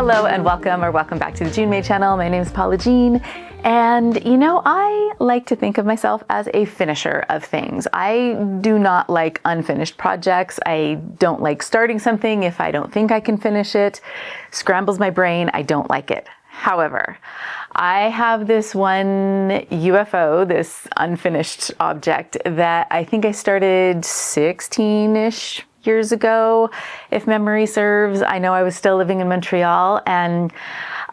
Hello and welcome back to the June May channel. My name is Paula Jean, and you know, I like to think of myself as a finisher of things. I do not like unfinished projects. I don't like starting something if I don't think I can finish it. Scrambles my brain. I don't like it. However, I have this one UFO, this unfinished object that I think I started 16-ish years ago, if memory serves. I know I was still living in Montreal, and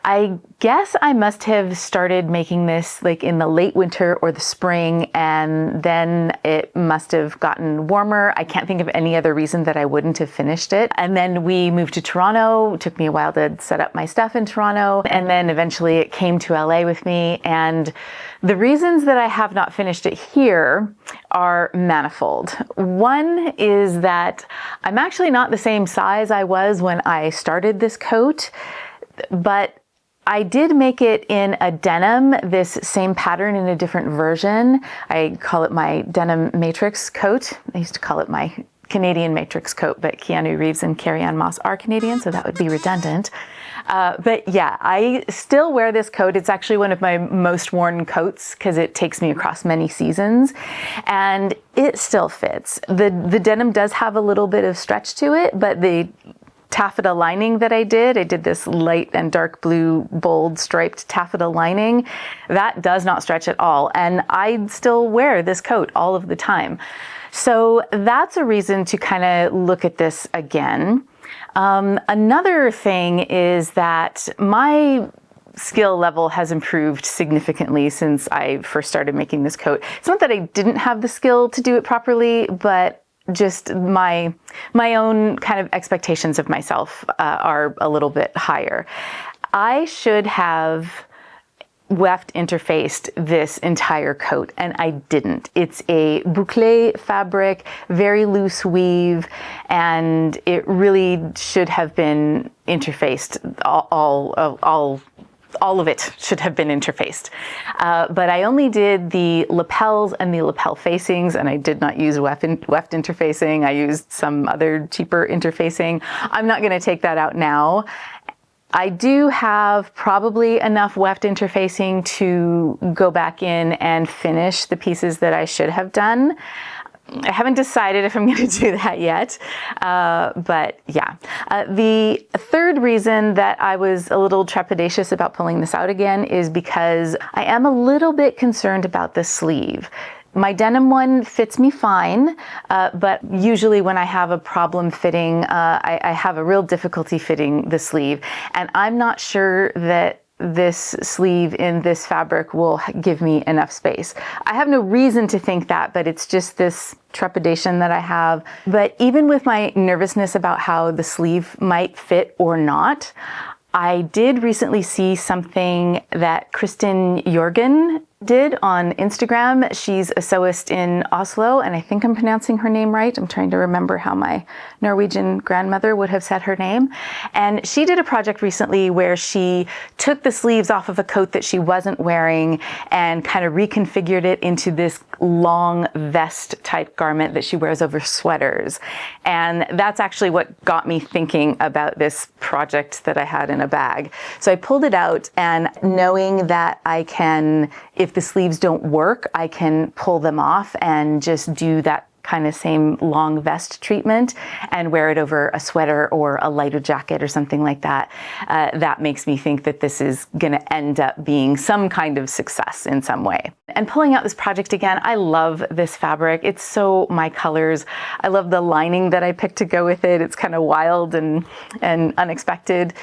I guess I must have started making this like in the late winter or the spring, and then it must have gotten warmer. I can't think of any other reason that I wouldn't have finished it. And then we moved to Toronto. It took me a while to set up my stuff in Toronto, and then eventually it came to LA with me. And the reasons that I have not finished it here are manifold. One is that I'm actually not the same size I was when I started this coat, but I did make it in a denim, this same pattern in a different version. I call it my denim matrix coat. I used to call it my Canadian matrix coat, but Keanu Reeves and Carrie-Anne Moss are Canadian, so that would be redundant. But yeah, I still wear this coat. It's actually one of my most worn coats because it takes me across many seasons, and it still fits. The denim does have a little bit of stretch to it, but the taffeta lining that I did this light and dark blue bold striped taffeta lining, that does not stretch at all. And I still wear this coat all of the time. So that's a reason to kind of look at this again. Another thing is that my skill level has improved significantly since I first started making this coat. It's not that I didn't have the skill to do it properly, but just my own kind of expectations of myself are a little bit higher. I should have weft interfaced this entire coat, and I didn't. It's a Bouclé fabric, very loose weave, and it really should have been interfaced. All of it should have been interfaced. But I only did the lapels and the lapel facings, and I did not use weft interfacing. I used some other cheaper interfacing. I'm not going to take that out now. I do have probably enough weft interfacing to go back in and finish the pieces that I should have done. I haven't decided if I'm going to do that yet, but yeah. The third reason that I was a little trepidatious about pulling this out again is because I am a little bit concerned about the sleeve. My denim one fits me fine, but usually when I have a problem fitting, I have a real difficulty fitting the sleeve, and I'm not sure that this sleeve in this fabric will give me enough space. I have no reason to think that, but it's just this trepidation that I have. But even with my nervousness about how the sleeve might fit or not, I did recently see something that Kristen Jorgen did on Instagram. She's a sewist in Oslo, and I think I'm pronouncing her name right. I'm trying to remember how my Norwegian grandmother would have said her name. And she did a project recently where she took the sleeves off of a coat that she wasn't wearing and kind of reconfigured it into this long vest type garment that she wears over sweaters. And that's actually what got me thinking about this project that I had in a bag. So I pulled it out, and knowing that I can, if the sleeves don't work, I can pull them off and just do that kind of same long vest treatment and wear it over a sweater or a lighter jacket or something like that. That makes me think that this is going to end up being some kind of success in some way. And pulling out this project again, I love this fabric. It's so my colors. I love the lining that I picked to go with it. It's kind of wild and unexpected.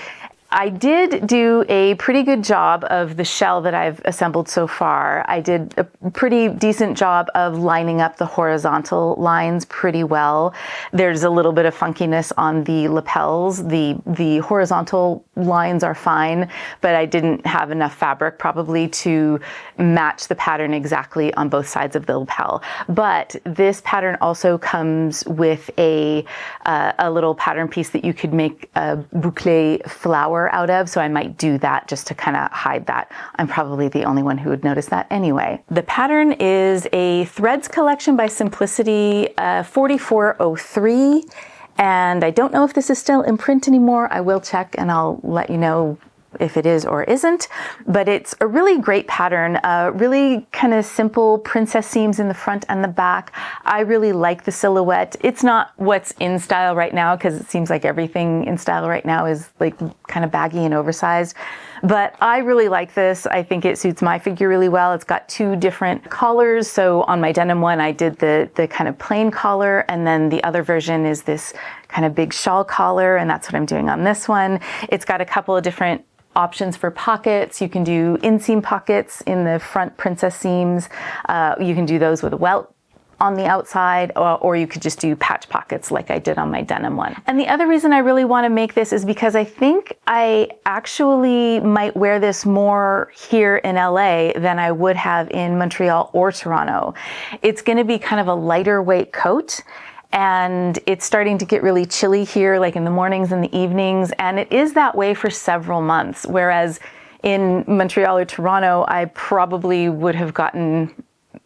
I did do a pretty good job of the shell that I've assembled so far. I did a pretty decent job of lining up the horizontal lines pretty well. There's a little bit of funkiness on the lapels. The horizontal lines are fine, but I didn't have enough fabric probably to match the pattern exactly on both sides of the lapel. But this pattern also comes with a little pattern piece that you could make a bouclé flower out of, so I might do that just to kind of hide that. I'm probably the only one who would notice that anyway. The pattern is a Threads collection by Simplicity, 4403, And I don't know if this is still in print anymore. I will check and I'll let you know if it is or isn't, but it's a really great pattern, really kind of simple princess seams in the front and the back. I really like the silhouette. It's not what's in style right now because it seems like everything in style right now is like kind of baggy and oversized, but I really like this. I think it suits my figure really well. It's got two different collars. So on my denim one, I did the kind of plain collar, and then the other version is this kind of big shawl collar, and that's what I'm doing on this one. It's got a couple of different options for pockets. You can do inseam pockets in the front princess seams. You can do those with a welt on the outside, or you could just do patch pockets like I did on my denim one. And the other reason I really want to make this is because I think I actually might wear this more here in LA than I would have in Montreal or Toronto. It's going to be kind of a lighter weight coat, and it's starting to get really chilly here, like in the mornings and the evenings, and it is that way for several months. Whereas in Montreal or Toronto, I probably would have gotten,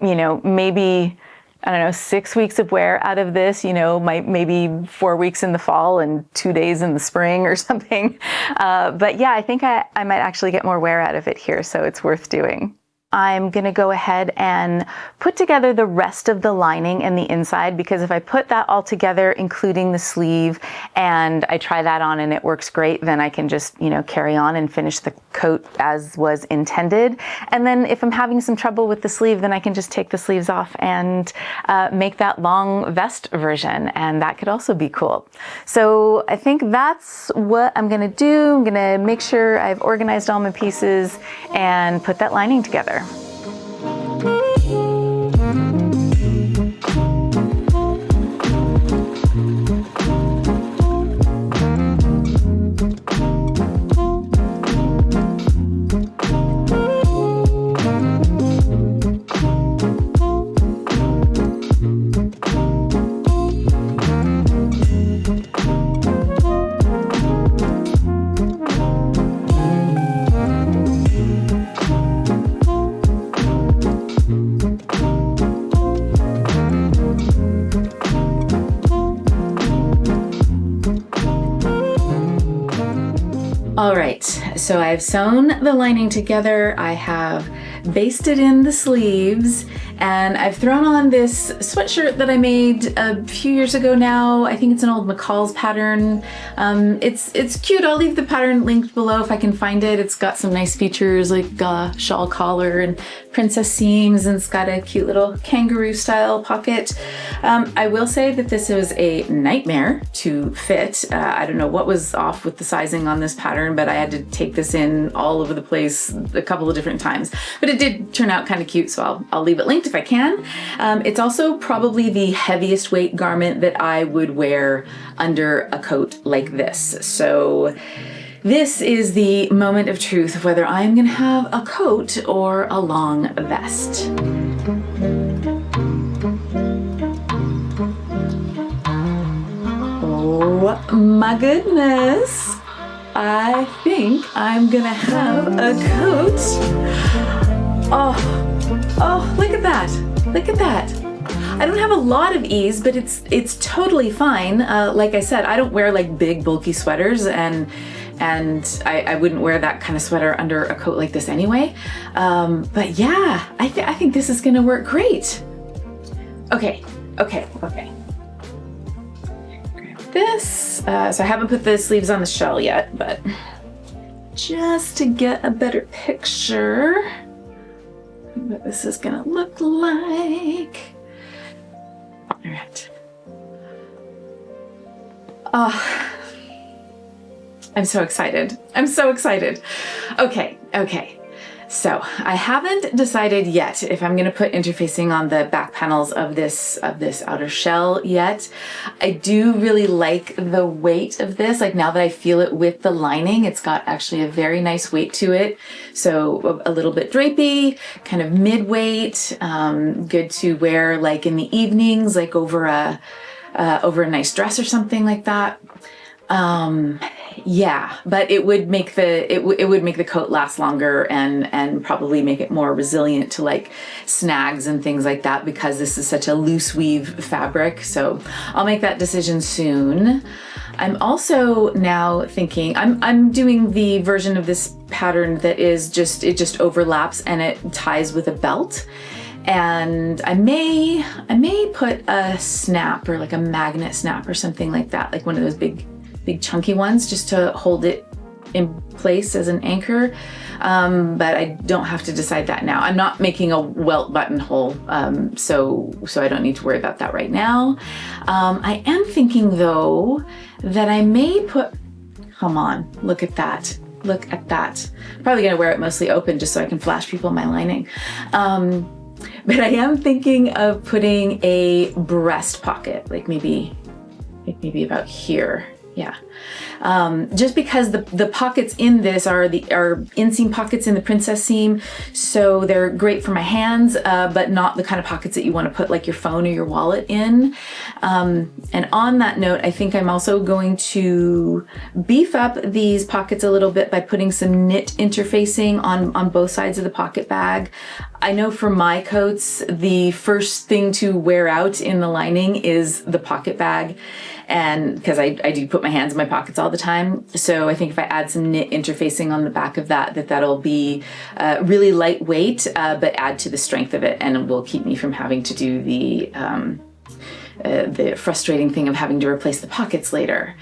you know, maybe, I don't know, 6 weeks of wear out of this, you know, maybe 4 weeks in the fall and 2 days in the spring or something. But yeah, I think I might actually get more wear out of it here, so it's worth doing. I'm going to go ahead and put together the rest of the lining and the inside, because if I put that all together, including the sleeve, and I try that on and it works great, then I can just, you know, carry on and finish the coat as was intended. And then if I'm having some trouble with the sleeve, then I can just take the sleeves off and make that long vest version, and that could also be cool. So I think that's what I'm going to do. I'm going to make sure I've organized all my pieces and put that lining together. All right, so I've sewn the lining together, I have basted in the sleeves, and I've thrown on this sweatshirt that I made a few years ago now. I think it's an old McCall's pattern. It's cute. I'll leave the pattern linked below if I can find it. It's got some nice features like a shawl collar and princess seams, and it's got a cute little kangaroo style pocket. I will say that this was a nightmare to fit. I don't know what was off with the sizing on this pattern, but I had to take this in all over the place a couple of different times. But it did turn out kind of cute, so I'll leave it linked if I can. It's also probably the heaviest weight garment that I would wear under a coat like this. So this is the moment of truth of whether I'm gonna have a coat or a long vest. Oh my goodness. I think I'm gonna have a coat. Oh, look at that. Look at that. I don't have a lot of ease, but it's totally fine. Like I said, I don't wear like big bulky sweaters, and I wouldn't wear that kind of sweater under a coat like this anyway. But yeah, I think this is gonna work great. Okay. Grab this. So I haven't put the sleeves on the shell yet, but just to get a better picture of what this is gonna look like. All right. Oh, I'm so excited. I'm so excited. Okay. So I haven't decided yet if I'm going to put interfacing on the back panels of this outer shell yet. I do really like the weight of this. Like now that I feel it with the lining, it's got actually a very nice weight to it. So a little bit drapey, kind of mid-weight, good to wear like in the evenings, like over a nice dress or something like that. Yeah, but it would make it would make the coat last longer and probably make it more resilient to like snags and things like that, because this is such a loose weave fabric. So I'll make that decision soon. I'm also now thinking I'm doing the version of this pattern that is it just overlaps and it ties with a belt. And I may put a snap or like a magnet snap or something like that, like one of those big chunky ones, just to hold it in place as an anchor. But I don't have to decide that now. I'm not making a welt buttonhole, so I don't need to worry about that right now. I am thinking though that I may put, come on, look at that. Look at that. I'm probably gonna wear it mostly open just so I can flash people my lining. But I am thinking of putting a breast pocket, like maybe about here. Yeah. Just because the pockets in this are inseam pockets in the princess seam, so they're great for my hands, but not the kind of pockets that you want to put like your phone or your wallet in. And on that note, I think I'm also going to beef up these pockets a little bit by putting some knit interfacing on both sides of the pocket bag. I know for my coats, the first thing to wear out in the lining is the pocket bag. And because I do put my hands in my pockets all the time. So I think if I add some knit interfacing on the back of that'll be really lightweight, but add to the strength of it, and will keep me from having to do the frustrating thing of having to replace the pockets later.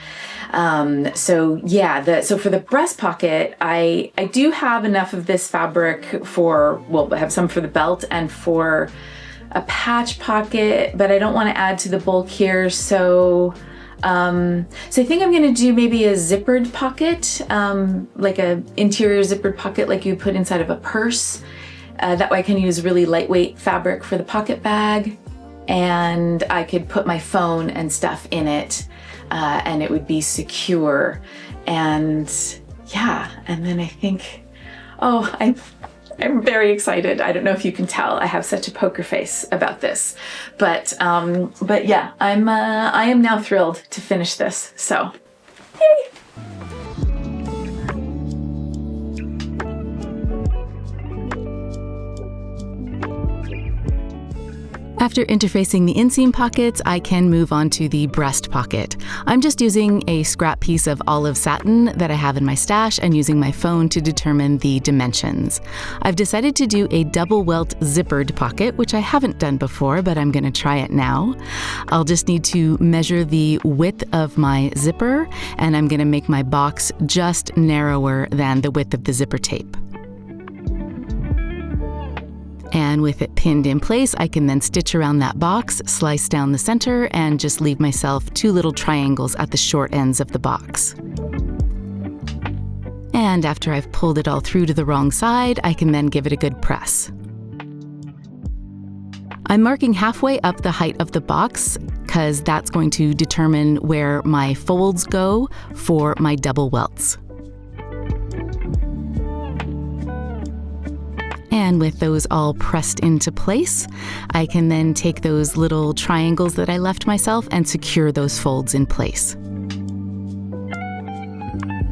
So for the breast pocket, I do have enough of this fabric I have some for the belt and for a patch pocket, but I don't want to add to the bulk here. So I think I'm going to do maybe a zippered pocket, like a interior zippered pocket like you put inside of a purse. That way I can use really lightweight fabric for the pocket bag, and I could put my phone and stuff in it, and it would be secure. And yeah, and then I think, I'm very excited. I don't know if you can tell, I have such a poker face about this, but yeah, I am now thrilled to finish this. So, yay! After interfacing the inseam pockets, I can move on to the breast pocket. I'm just using a scrap piece of olive satin that I have in my stash and using my phone to determine the dimensions. I've decided to do a double welt zippered pocket, which I haven't done before, but I'm going to try it now. I'll just need to measure the width of my zipper, and I'm going to make my box just narrower than the width of the zipper tape. And with it pinned in place, I can then stitch around that box, slice down the center, and just leave myself 2 little triangles at the short ends of the box. And after I've pulled it all through to the wrong side, I can then give it a good press. I'm marking halfway up the height of the box because that's going to determine where my folds go for my double welts. And with those all pressed into place, I can then take those little triangles that I left myself and secure those folds in place.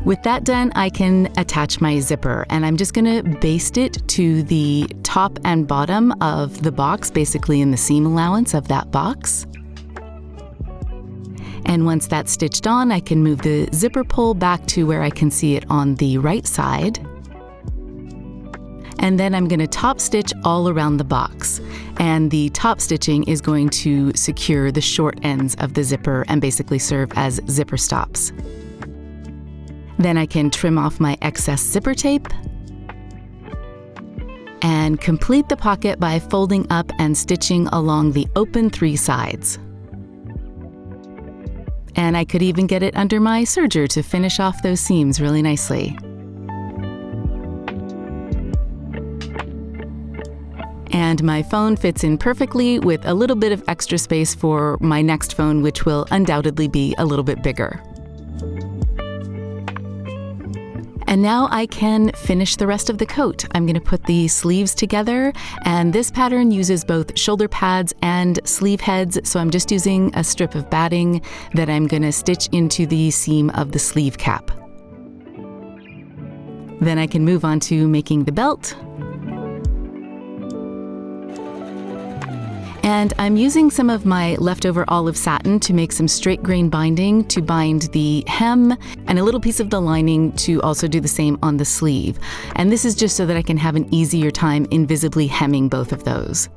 With that done, I can attach my zipper, and I'm just going to baste it to the top and bottom of the box, basically in the seam allowance of that box. And once that's stitched on, I can move the zipper pull back to where I can see it on the right side. And then I'm going to top stitch all around the box. And the top stitching is going to secure the short ends of the zipper and basically serve as zipper stops. Then I can trim off my excess zipper tape and complete the pocket by folding up and stitching along the open 3 sides. And I could even get it under my serger to finish off those seams really nicely. And my phone fits in perfectly with a little bit of extra space for my next phone, which will undoubtedly be a little bit bigger. And now I can finish the rest of the coat. I'm going to put the sleeves together, and this pattern uses both shoulder pads and sleeve heads, so I'm just using a strip of batting that I'm going to stitch into the seam of the sleeve cap. Then I can move on to making the belt. And I'm using some of my leftover olive satin to make some straight grain binding to bind the hem, and a little piece of the lining to also do the same on the sleeve. And this is just so that I can have an easier time invisibly hemming both of those.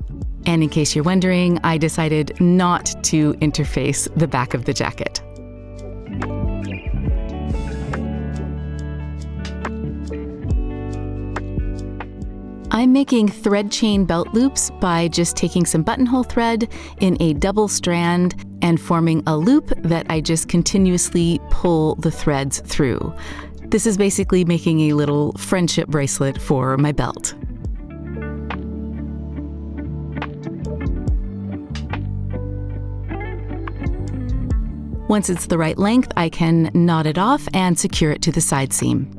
And in case you're wondering, I decided not to interface the back of the jacket. I'm making thread chain belt loops by just taking some buttonhole thread in a double strand and forming a loop that I just continuously pull the threads through. This is basically making a little friendship bracelet for my belt. Once it's the right length, I can knot it off and secure it to the side seam.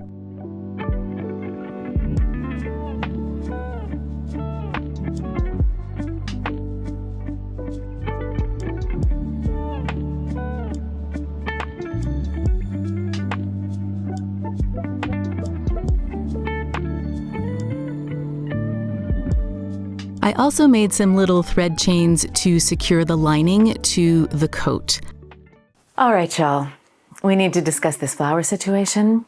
I also made some little thread chains to secure the lining to the coat. All right, y'all, we need to discuss this flower situation.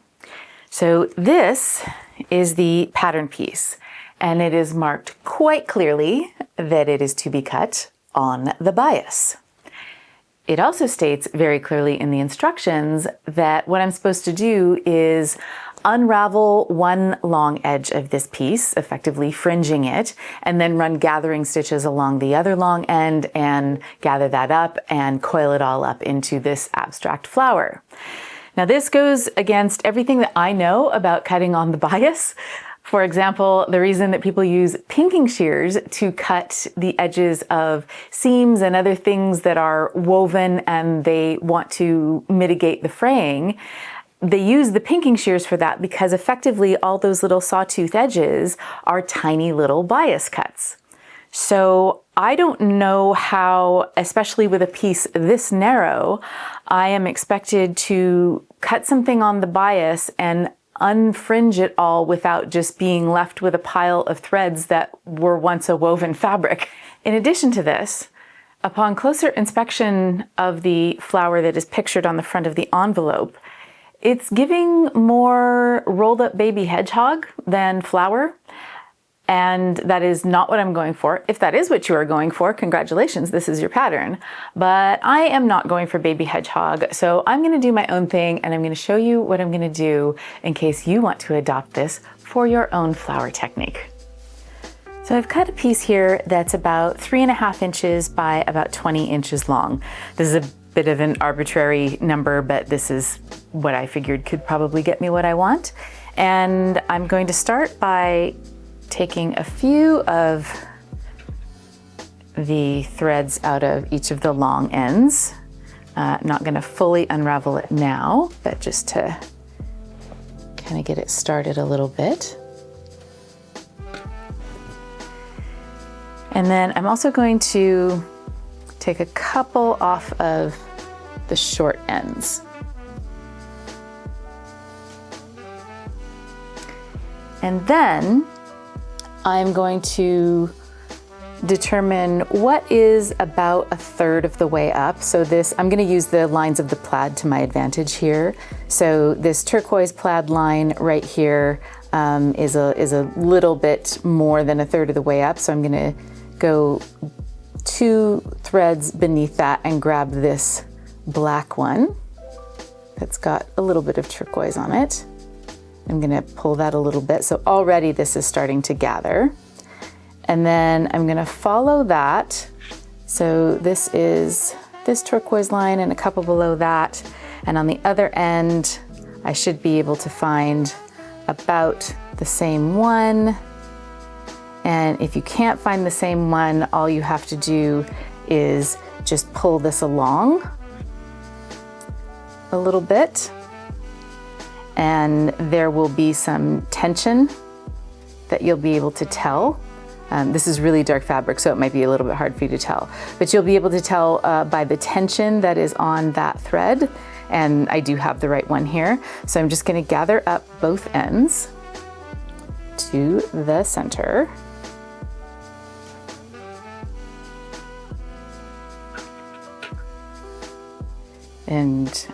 So this is the pattern piece, and it is marked quite clearly that it is to be cut on the bias. It also states very clearly in the instructions that what I'm supposed to do is unravel one long edge of this piece, effectively fringing it, and then run gathering stitches along the other long end and gather that up and coil it all up into this abstract flower. Now this goes against everything that I know about cutting on the bias. For example, the reason that people use pinking shears to cut the edges of seams and other things that are woven and they want to mitigate the fraying, they use the pinking shears for that because effectively all those little sawtooth edges are tiny little bias cuts. So I don't know how, especially with a piece this narrow, I am expected to cut something on the bias and unfringe it all without just being left with a pile of threads that were once a woven fabric. In addition to this, upon closer inspection of the flower that is pictured on the front of the envelope, it's giving more rolled up baby hedgehog than flower. And that is not what I'm going for. If that is what you are going for, congratulations, this is your pattern. But I am not going for baby hedgehog, so I'm gonna do my own thing and I'm gonna show you what I'm gonna do in case you want to adopt this for your own flower technique. So I've cut a piece here that's about 3.5 inches by about 20 inches long. This is a bit of an arbitrary number, but this is what I figured could probably get me what I want. And I'm going to start by taking a few of the threads out of each of the long ends. Not gonna fully unravel it now, but just to kind of get it started a little bit. And then I'm also going to take a couple off of the short ends. And then I'm going to determine what is about 1/3 of the way up. So this, I'm going to use the lines of the plaid to my advantage here. So this turquoise plaid line right here is a little bit more than 1/3 of the way up. So I'm going to go 2 threads beneath that and grab this black one that's got a little bit of turquoise on it. I'm gonna pull that a little bit. So already this is starting to gather. And then I'm gonna follow that. So this is this turquoise line and a couple below that. And on the other end, I should be able to find about the same one. And if you can't find the same one, all you have to do is just pull this along a little bit. And there will be some tension that you'll be able to tell. This is really dark fabric, so it might be a little bit hard for you to tell. But you'll be able to tell by the tension that is on that thread. And I do have the right one here. So I'm just gonna gather up both ends. to the center. And,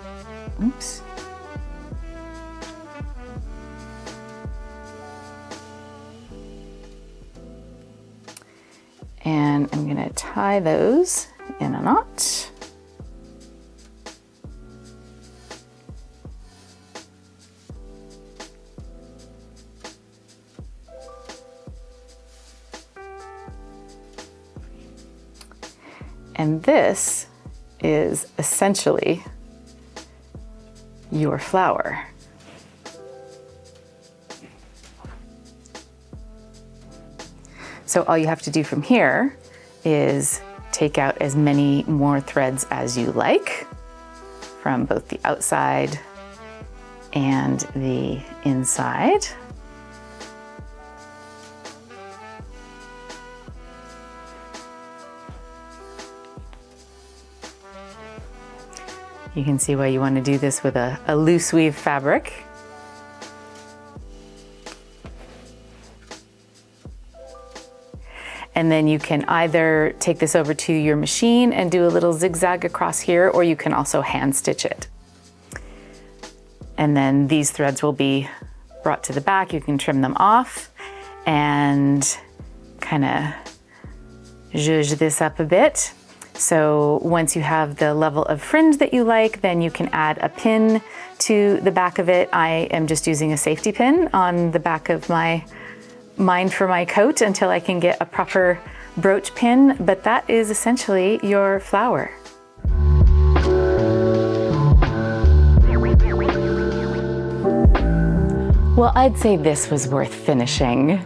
oops. And I'm going to tie those in a knot. And this is essentially your flower. So all you have to do from here is take out as many more threads as you like from both the outside and the inside. You can see why you want to do this with a loose weave fabric. And then you can either take this over to your machine and do a little zigzag across here, or you can also hand stitch it. And then these threads will be brought to the back. You can trim them off and kind of zhuzh this up a bit. So once you have the level of fringe that you like, then you can add a pin to the back of it. I am just using a safety pin on the back of mine for my coat until I can get a proper brooch pin, but that is essentially your flower. Well, I'd say this was worth finishing.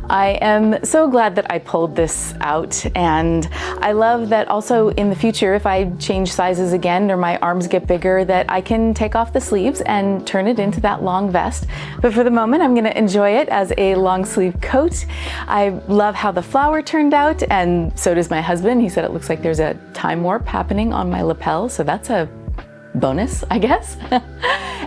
I am so glad that I pulled this out, and I love that also in the future, if I change sizes again or my arms get bigger, that I can take off the sleeves and turn it into that long vest. But for the moment, I'm gonna enjoy it as a long sleeve coat. I love how the flower turned out, and so does my husband. He said it looks like there's a time warp happening on my lapel, so that's a bonus, I guess.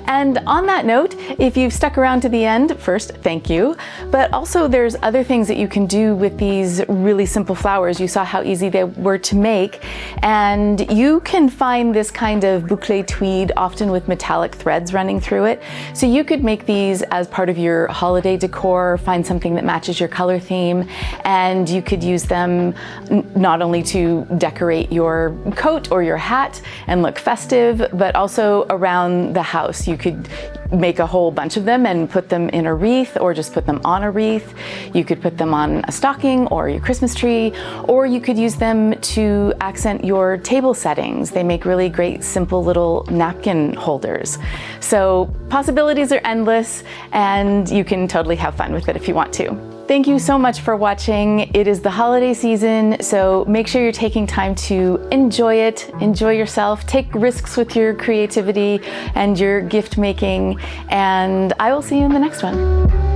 And on that note, if you've stuck around to the end, first, thank you. But also there's other things that you can do with these really simple flowers. You saw how easy they were to make. And you can find this kind of bouclé tweed often with metallic threads running through it. So you could make these as part of your holiday decor, find something that matches your color theme. And you could use them not only to decorate your coat or your hat and look festive, but also around the house. You could make a whole bunch of them and put them in a wreath, or just put them on a wreath. You could put them on a stocking or your Christmas tree, or you could use them to accent your table settings. They make really great, simple little napkin holders. So possibilities are endless, and you can totally have fun with it if you want to. Thank you so much for watching. It is the holiday season, so make sure you're taking time to enjoy it, enjoy yourself, take risks with your creativity and your gift making, and I will see you in the next one.